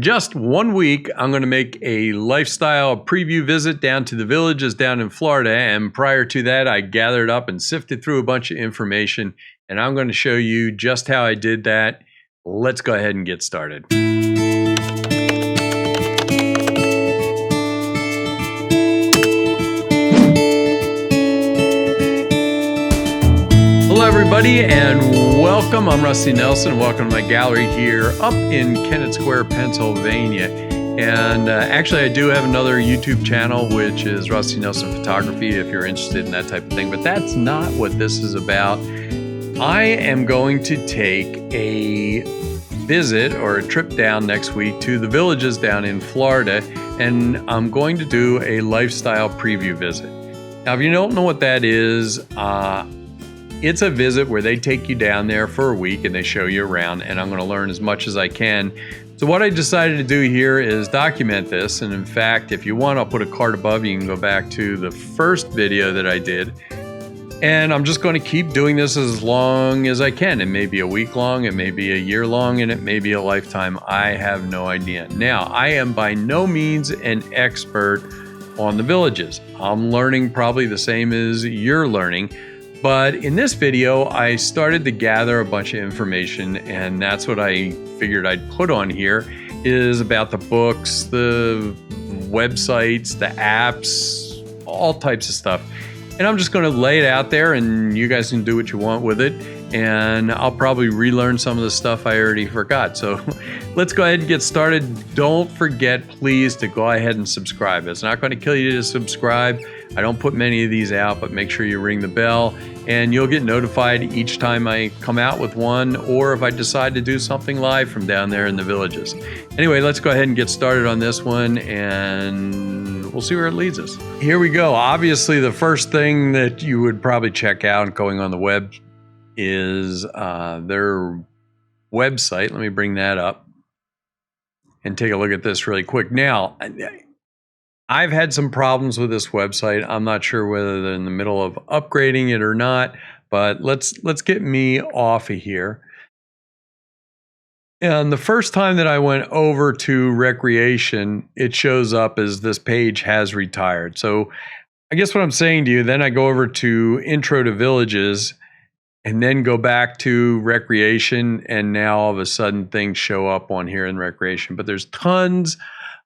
just 1 week, I'm going to make a lifestyle preview visit down to the villages down in Florida. And prior to that, I gathered up and sifted through a bunch of information. And I'm going to show you just how I did that. Let's go ahead and get started. Hello everybody and welcome. I'm Rusty Nelson. Welcome to my gallery here up in Kennett Square, Pennsylvania. And actually I do have another YouTube channel which is Rusty Nelson Photography if you're interested in that type of thing. But that's not what this is about. I am going to take a visit or a trip down next week to the villages down in Florida, and I'm going to do a lifestyle preview visit. Now if you don't know what that is, it's a visit where they take you down there for a week and they show you around, and I'm going to learn as much as I can. So what I decided to do here is document this, and in fact, if you want, I'll put a card above. You can go back to the first video that I did, and I'm just going to keep doing this as long as I can. It may be a week long, it may be a year long, and it may be a lifetime. I have no idea. Now, I am by no means an expert on the villages. I'm learning probably the same as you're learning. But in this video, I started to gather a bunch of information, and that's what I figured I'd put on here, is about the books, the websites, the apps, all types of stuff. And I'm just going to lay it out there, and you guys can do what you want with it. And I'll probably relearn some of the stuff I already forgot. So let's go ahead and get started. Don't forget, please, to go ahead and subscribe. It's not going to kill you to subscribe. I don't put many of these out, but make sure you ring the bell and you'll get notified each time I come out with one, or if I decide to do something live from down there in the villages. Anyway, let's go ahead and get started on this one, and we'll see where it leads us. Here we go. Obviously, the first thing that you would probably check out going on the web is their website. Let me bring that up and take a look at this really quick. Now, I've had some problems with this website. I'm not sure whether they're in the middle of upgrading it or not, but let's get me off of here. And the first time that I went over to recreation, it shows up as this page has retired. So I guess what I'm saying to you, then I go over to intro to villages and then go back to recreation, and now all of a sudden things show up on here in recreation. But there's tons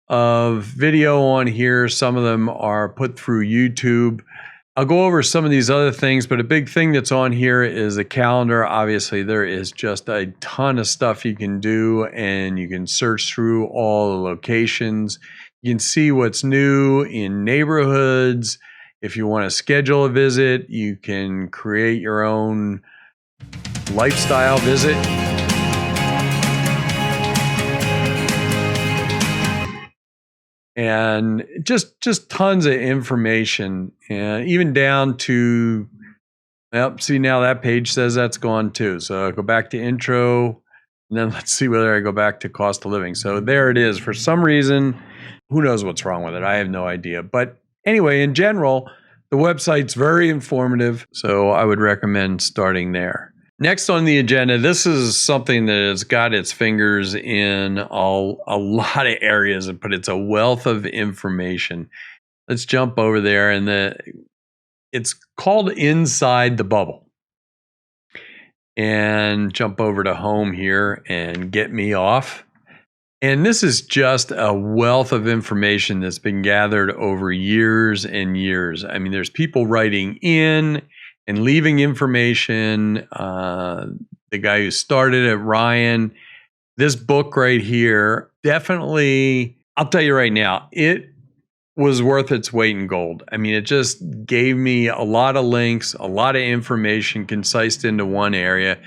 of video on here. Some of them are put through YouTube. I'll go over some of these other things, but a big thing that's on here is a calendar. Obviously, there is just a ton of stuff you can do, and you can search through all the locations. You can see what's new in neighborhoods. If you want to schedule a visit, you can create your own lifestyle visit. And just tons of information, and even down to, well, see, now that page says that's gone too. So I go back to intro, and then let's see whether I go back to cost of living. So there it is. For some reason, who knows what's wrong with it? I have no idea. But anyway, in general, the website's very informative, so I would recommend starting there. Next on the agenda, this is something that has got its fingers in a lot of areas, but it's a wealth of information. Let's jump over there, and it's called Inside the Bubble. And jump over to home here and get me off. And this is just a wealth of information that's been gathered over years and years. I mean, there's people writing in and leaving information. The guy who started it, Ryan, this book right here, definitely, I'll tell you right now, it was worth its weight in gold. I mean, it just gave me a lot of links, a lot of information concised into one area.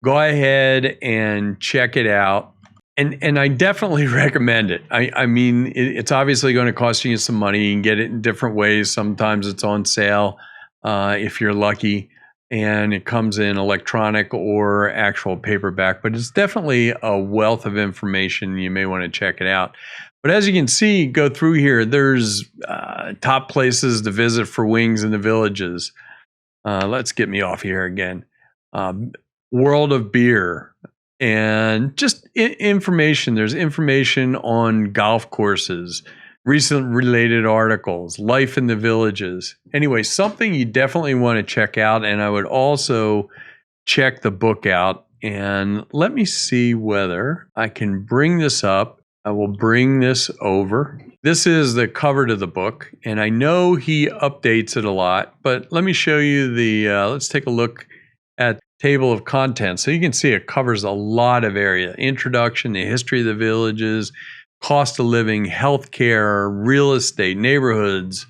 Go ahead and check it out. And I definitely recommend it. I mean, it's obviously going to cost you some money. You can get it in different ways. Sometimes it's on sale. If you're lucky, and it comes in electronic or actual paperback, but it's definitely a wealth of information. You may want to check it out. But as you can see, go through here, there's top places to visit for wings in the villages. Let's get me off here again. World of Beer. and just information. There's information on golf courses, recent related articles, life in the villages. Anyway, something you definitely want to check out. And I would also check the book out. And let me see whether I can bring this up. I will bring this over. This is the cover to the book, and I know he updates it a lot, but let me show you the, let's take a look at table of contents. So you can see it covers a lot of area. Introduction, the history of the villages, cost of living, healthcare, real estate, neighborhoods,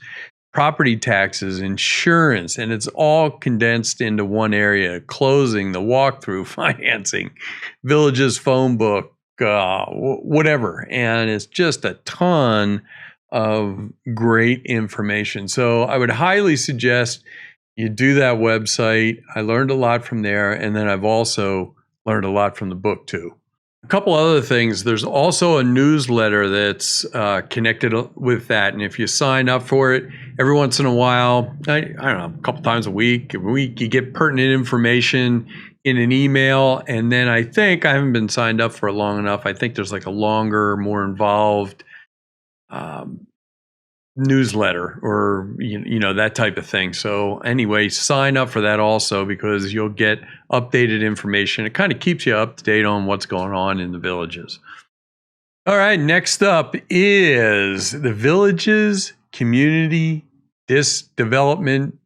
property taxes, insurance, and it's all condensed into one area. Closing, the walkthrough, financing, villages phone book, whatever. And it's just a ton of great information. So I would highly suggest you do that website. I learned a lot from there, and then I've also learned a lot from the book too. A couple other things. There's also a newsletter that's connected with that, and if you sign up for it, every once in a while, I don't know, a couple times a week, you get pertinent information in an email. And then I think, I haven't been signed up for it long enough, I think there's like a longer, more involved newsletter, or you know, that type of thing. So anyway, sign up for that also, because you'll get updated information. It kind of keeps you up to date on what's going on in the villages. All right, next up is the Villages Community Development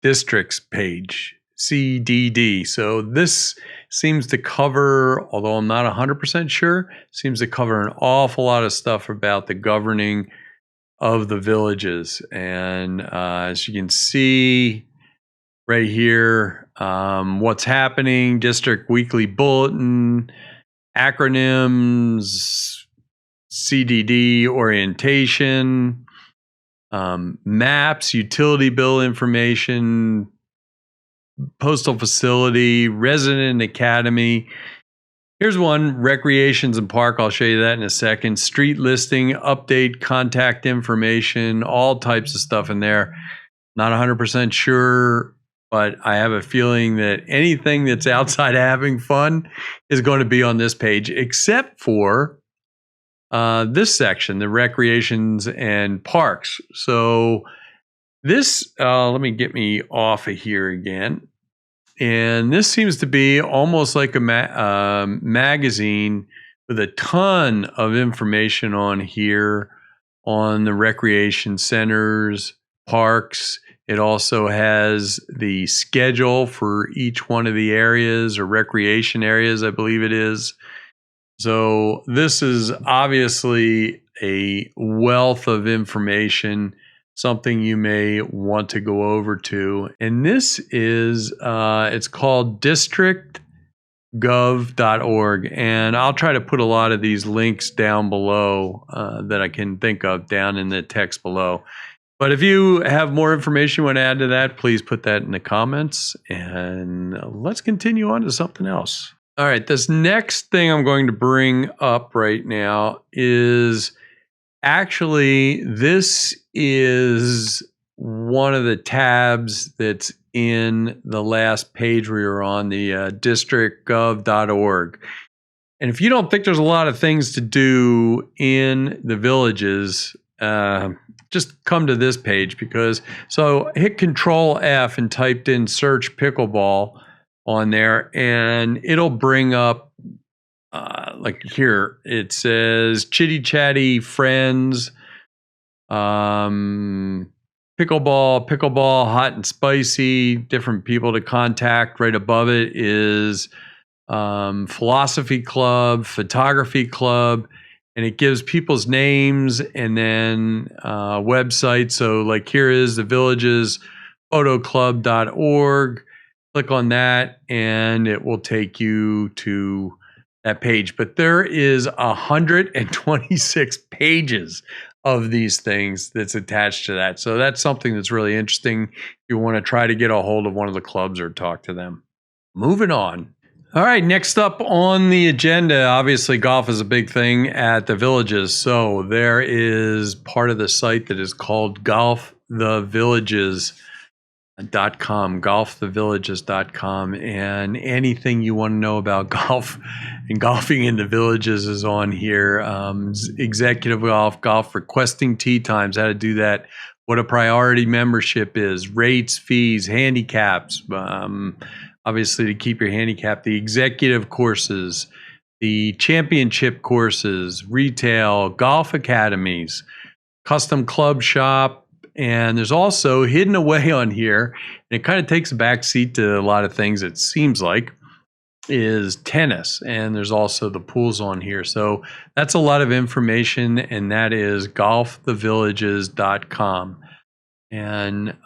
Districts page, CDD. So this seems to cover, although I'm not 100% sure, seems to cover an awful lot of stuff about the governing of the villages. And as you can see right here, what's happening, district weekly bulletin, acronyms, CDD orientation, maps, utility bill information, postal facility, resident academy. Here's one, recreations and park. I'll show you that in a second. Street listing, update, contact information, all types of stuff in there. Not 100% sure, but I have a feeling that anything that's outside of having fun is going to be on this page, except for this section, the recreations and parks. So this, let me get me off of here again. And this seems to be almost like a magazine with a ton of information on here on the recreation centers, parks. It also has the schedule for each one of the areas, or recreation areas, I believe it is. So this is obviously a wealth of information, something you may want to go over to. And this is, it's called districtgov.org. And I'll try to put a lot of these links down below that I can think of down in the text below. But if you have more information you want to add to that, please put that in the comments. And let's continue on to something else. All right, this next thing I'm going to bring up right now is actually, this is one of the tabs that's in the last page we were on, the districtgov.org. And if you don't think there's a lot of things to do in the villages, just come to this page, because, so hit Control F and typed in search pickleball on there, and it'll bring up like here, it says chitty chatty friends, pickleball, hot and spicy, different people to contact. Right above it is philosophy club, photography club, and it gives people's names and then websites. So like here is the villages photoclub.org. Click on that and it will take you to that page. But there is 126 pages of these things that's attached to that. So that's something that's really interesting if you want to try to get a hold of one of the clubs or talk to them. Moving on. All right, next up on the agenda, obviously golf is a big thing at the villages. So there is part of the site that is called Golf the Villages. golfthevillages.com, and anything you want to know about golf and golfing in the villages is on here. Executive golf requesting tee times, how to do that, what a priority membership is, rates, fees, handicaps, obviously to keep your handicap, the executive courses, the championship courses, retail, golf academies, custom club shop. And there's also hidden away on here, and it kind of takes a back seat to a lot of things, it seems like, is tennis. And there's also the pools on here. So that's a lot of information, and that is golfthevillages.com. And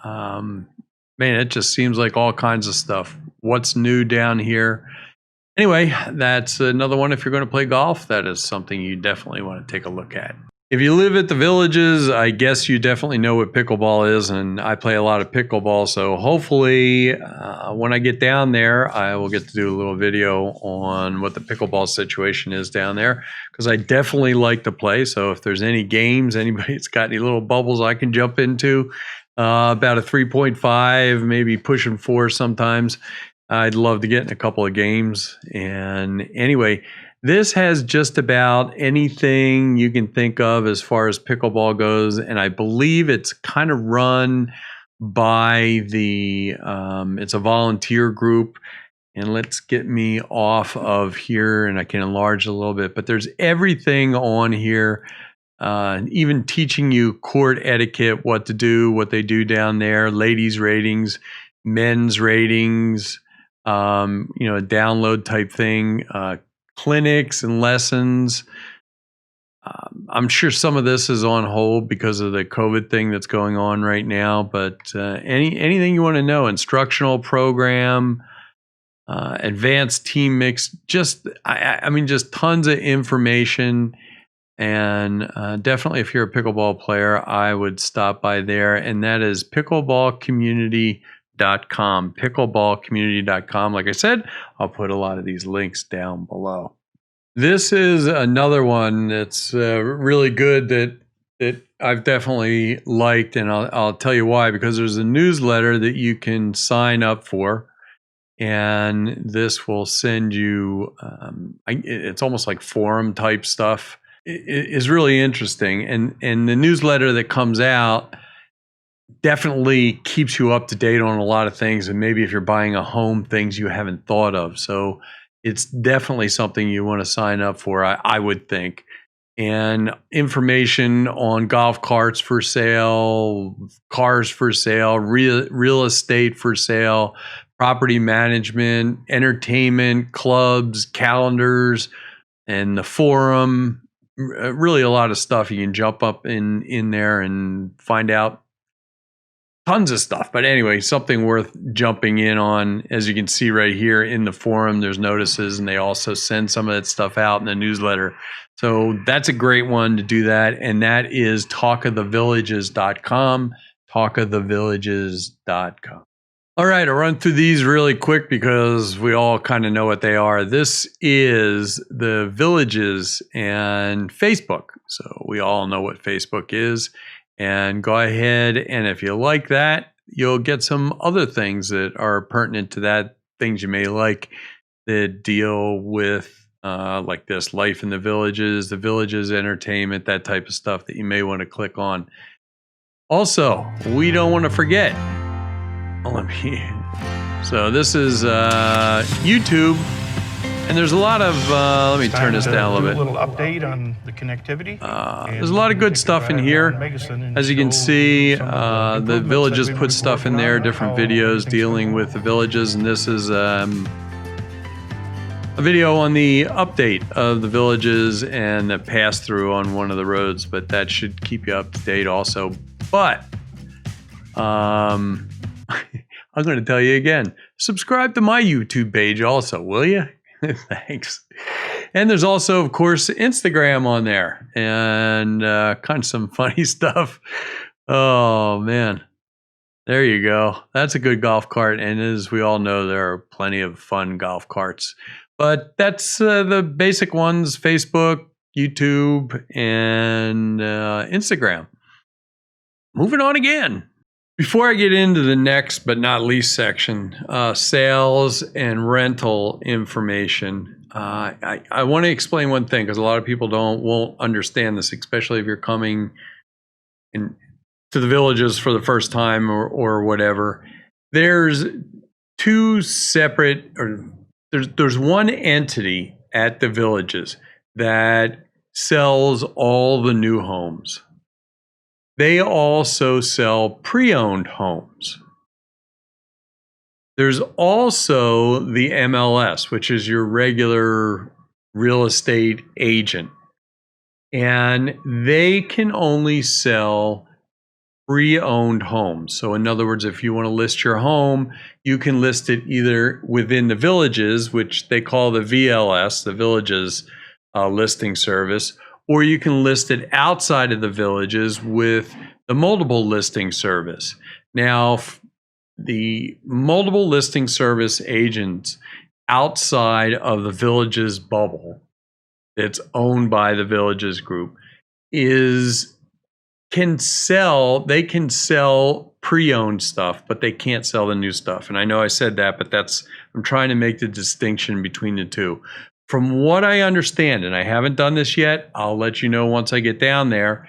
man, it just seems like all kinds of stuff. What's new down here? Anyway, that's another one. If you're going to play golf, that is something you definitely want to take a look at. If you live at the villages, I guess you definitely know what pickleball is, and I play a lot of pickleball, so hopefully when I get down there, I will get to do a little video on what the pickleball situation is down there, because I definitely like to play. So if there's any games, anybody that's got any little bubbles I can jump into, about a 3.5, maybe pushing 4 sometimes, I'd love to get in a couple of games. And anyway, this has just about anything you can think of as far as pickleball goes, and I believe it's kind of run by it's a volunteer group. And let's get me off of here, and I can enlarge a little bit, but there's everything on here, even teaching you court etiquette, what to do, what they do down there, ladies' ratings, men's ratings, a download type thing, clinics and lessons. I'm sure some of this is on hold because of the COVID thing that's going on right now, but anything you want to know, instructional program, advanced team mix, just tons of information. And definitely if you're a pickleball player, I would stop by there, and that is pickleballcommunity.com. Pickleballcommunity.com. Like I said, I'll put a lot of these links down below. This is another one that's really good that I've definitely liked, and I'll tell you why. Because there's a newsletter that you can sign up for, and this will send you. It's almost like forum type stuff. It is really interesting, and the newsletter that comes out definitely keeps you up to date on a lot of things, and maybe if you're buying a home, things you haven't thought of. So it's definitely something you want to sign up for, I would think. And information on golf carts for sale, cars for sale, real estate for sale, property management, entertainment, clubs, calendars, and the forum. Really a lot of stuff. You can jump up in there and find out tons of stuff. But anyway, something worth jumping in on. As you can see right here in the forum, there's notices, and they also send some of that stuff out in the newsletter. So that's a great one to do that. And that is talkofthevillages.com, talkofthevillages.com. All right, I'll run through these really quick because we all kind of know what they are. This is the Villages and Facebook. So we all know what Facebook is. And go ahead, and if you like that, you'll get some other things that are pertinent to that, things you may like that deal with like this, life in the villages entertainment, that type of stuff that you may want to click on. Also, we don't want to forget. So this is YouTube, and there's a lot of, let me turn this down a little bit. A little update on the connectivity. There's a lot of good stuff in here. As you can see, the villages put stuff in there, different videos dealing with the villages, and this is a video on the update of the villages and the pass-through on one of the roads, but that should keep you up to date also. But I'm going to tell you again, subscribe to my YouTube page also, will you? Thanks. And there's also, of course, Instagram on there, and kind of some funny stuff. Oh, man. There you go. That's a good golf cart. And as we all know, there are plenty of fun golf carts. But that's the basic ones: Facebook, YouTube, and Instagram. Moving on again. Before I get into the next but not least section, sales and rental information, I want to explain one thing because a lot of people won't understand this, especially if you're coming in to the villages for the first time or whatever. There's two separate, or there's one entity at the villages that sells all the new homes. They also sell pre-owned homes. There's also the MLS, which is your regular real estate agent. And they can only sell pre-owned homes. So in other words, if you want to list your home, you can list it either within the villages, which they call the VLS, the villages listing service, or you can list it outside of the villages with the multiple listing service. Now, the multiple listing service agents outside of the villages bubble that's owned by the villages group can sell pre-owned stuff, but they can't sell the new stuff. And I know I said that, but I'm trying to make the distinction between the two. From what I understand, and I haven't done this yet, I'll let you know once I get down there,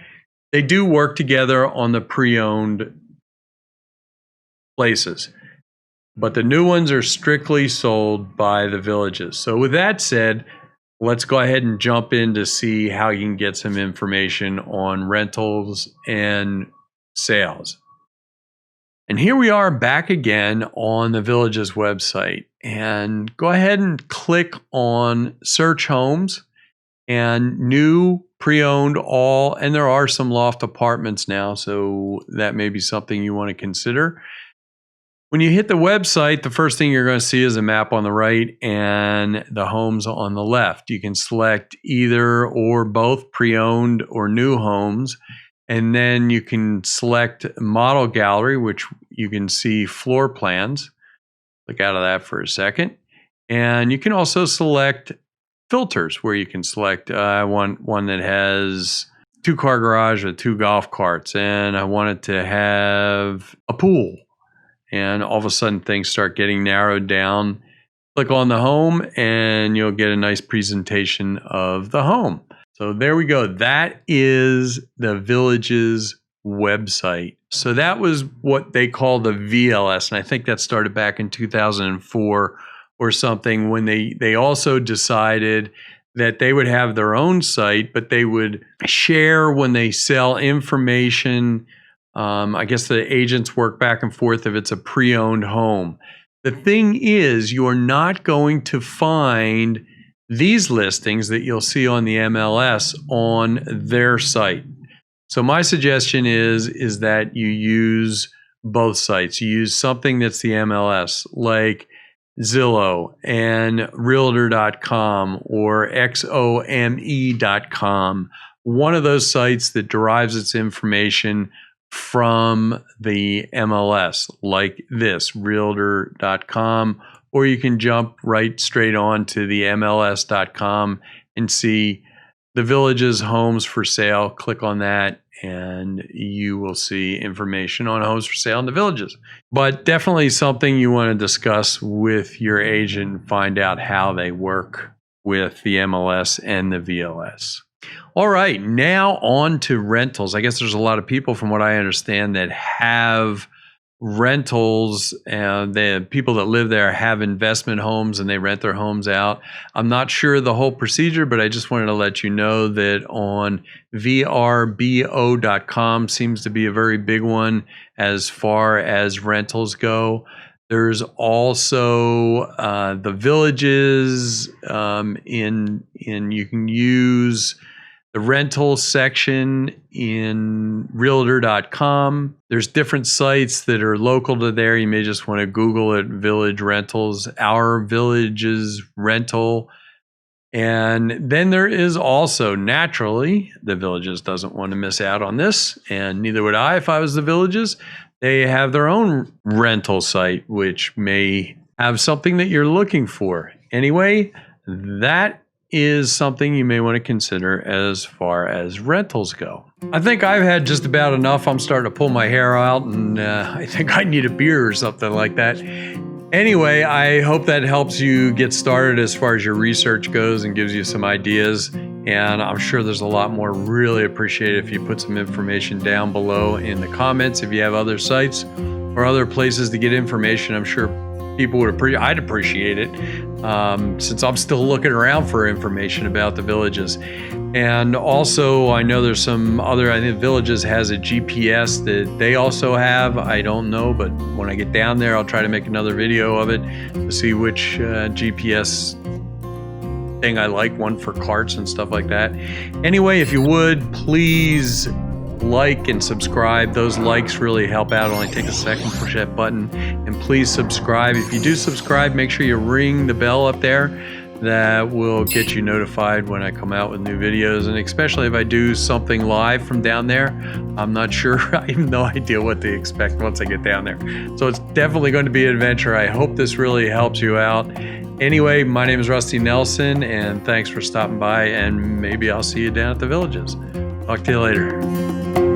they do work together on the pre-owned places. But the new ones are strictly sold by the villages. So with that said, let's go ahead and jump in to see how you can get some information on rentals and sales. And here we are back again on the Villages website. And go ahead and click on Search Homes and New, Pre-owned, All. And there are some loft apartments now, so that may be something you want to consider. When you hit the website, the first thing you're going to see is a map on the right and the homes on the left. You can select either or both pre-owned or new homes. And then you can select model gallery, which you can see floor plans. Click out of that for a second. And you can also select filters where you can select, I want one that has 2-car garage with 2 golf carts, and I want it to have a pool. And all of a sudden things start getting narrowed down. Click on the home and you'll get a nice presentation of the home. So there we go. That is the Villages website. So that was what they call the VLS. And I think that started back in 2004 or something, when they also decided that they would have their own site, but they would share when they sell information. I guess the agents work back and forth if it's a pre-owned home. The thing is, you're not going to find these listings that you'll see on the MLS on their site. So my suggestion is that you use both sites. You use something that's the MLS, like Zillow and Realtor.com or XOME.com. One of those sites that derives its information from the MLS, like this, Realtor.com, or you can jump right straight on to the MLS.com and see the Villages homes for sale. Click on that and you will see information on homes for sale in the Villages. But definitely something you want to discuss with your agent and find out how they work with the MLS and the VLS. All right, now on to rentals. I guess there's a lot of people, from what I understand, that have rentals, and the people that live there have investment homes and they rent their homes out. I'm not sure the whole procedure, but I just wanted to let you know that on vrbo.com seems to be a very big one as far as rentals go. There's also the Villages you can use the rental section in Realtor.com. There's different sites that are local to there. You may just want to Google it, Village Rentals, Our Villages Rental. And then there is also, naturally, the Villages doesn't want to miss out on this, and neither would I if I was the Villages. They have their own rental site, which may have something that you're looking for. Anyway, that is something you may want to consider as far as rentals go. I think I've had just about enough. I'm starting to pull my hair out, and I think I need a beer or something like that. Anyway, I hope that helps you get started as far as your research goes and gives you some ideas. And I'm sure there's a lot more. Really appreciate it if you put some information down below in the comments. If you have other sites or other places to get information, I'm sure people would I'd appreciate it, since I'm still looking around for information about the villages. And also, I know there's some other, I think Villages has a GPS that they also have. I don't know, but when I get down there, I'll try to make another video of it to see which GPS thing I like, one for carts and stuff like that. Anyway, if you would, please like and subscribe. Those likes really help out. Only take a second, push that button, and please subscribe. If you do subscribe, make sure you ring the bell up there. That will get you notified when I come out with new videos, and especially if I do something live from down there. I'm not sure, I have no idea what to expect once I get down there. So it's definitely going to be an adventure. I hope this really helps you out. Anyway, my name is Rusty Nelson, and thanks for stopping by, and maybe I'll see you down at the Villages. Talk to you later.